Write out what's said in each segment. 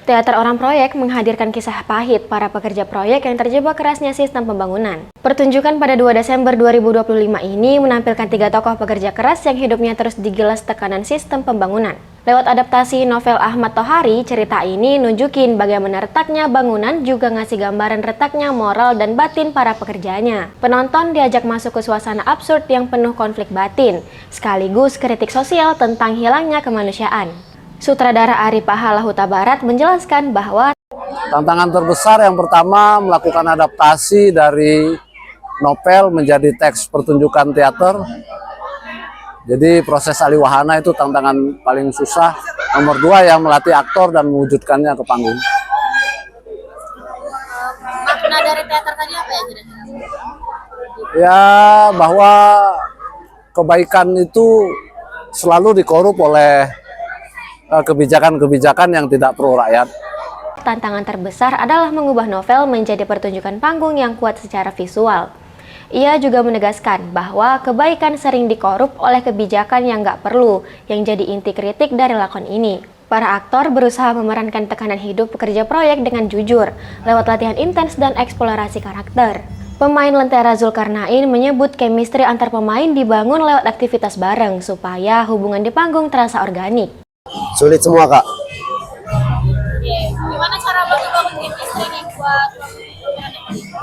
Teater Orang Proyek menghadirkan kisah pahit para pekerja proyek yang terjebak kerasnya sistem pembangunan. Pertunjukan pada 2 Desember 2025 ini menampilkan 3 tokoh pekerja keras yang hidupnya terus digilas tekanan sistem pembangunan. Lewat adaptasi novel Ahmad Tohari, cerita ini nunjukin bagaimana retaknya bangunan juga ngasih gambaran retaknya moral dan batin para pekerjanya. Penonton diajak masuk ke suasana absurd yang penuh konflik batin, sekaligus kritik sosial tentang hilangnya kemanusiaan. Sutradara Ari Pahala Huta Barat menjelaskan bahwa tantangan terbesar yang pertama melakukan adaptasi dari novel menjadi teks pertunjukan teater. Jadi proses aliwahana itu tantangan paling susah. Nomor 2 yang melatih aktor dan mewujudkannya ke panggung. Makna dari teater tadi apa ya kira-kira? Ya, bahwa kebaikan itu selalu dikorup oleh kebijakan-kebijakan yang tidak pro rakyat. Tantangan terbesar adalah mengubah novel menjadi pertunjukan panggung yang kuat secara visual. Ia juga menegaskan bahwa kebaikan sering dikorup oleh kebijakan yang nggak perlu, yang jadi inti kritik dari lakon ini. Para aktor berusaha memerankan tekanan hidup pekerja proyek dengan jujur, lewat latihan intens dan eksplorasi karakter. Pemain Lentera Zulkarnain menyebut chemistry antar pemain dibangun lewat aktivitas bareng, supaya hubungan di panggung terasa organik. Sulit semua, Kak. Gimana cara bangun chemistry nih buat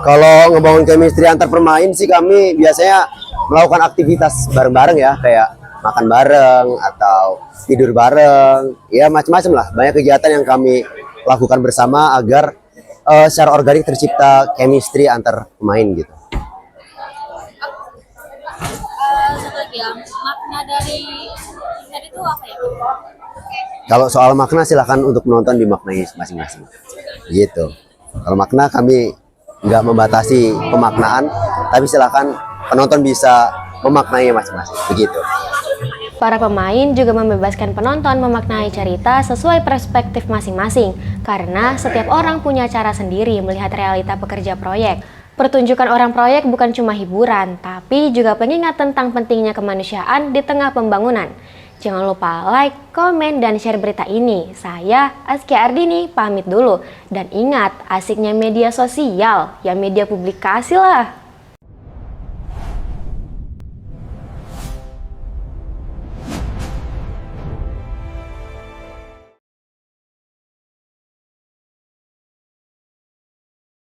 Kalau ngebangun chemistry antar pemain sih kami biasanya melakukan aktivitas bareng-bareng ya, kayak makan bareng atau tidur bareng, ya macam-macam lah. Banyak kegiatan yang kami lakukan bersama agar secara organik tercipta chemistry antar pemain gitu. satu lagi ya, makna dari itu apa ya? Kalau soal makna silahkan untuk penonton dimaknai masing-masing gitu. Kalau makna kami nggak membatasi pemaknaan, tapi silahkan penonton bisa memaknai masing-masing begitu. Para pemain juga membebaskan penonton memaknai cerita sesuai perspektif masing-masing, karena setiap orang punya cara sendiri melihat realita pekerja proyek. Pertunjukan Orang Proyek bukan cuma hiburan, tapi juga pengingat tentang pentingnya kemanusiaan di tengah pembangunan. Jangan lupa like, komen, dan share berita ini. Saya, Askia Ardini, pamit dulu. Dan ingat, asiknya media sosial, ya media publikasi lah.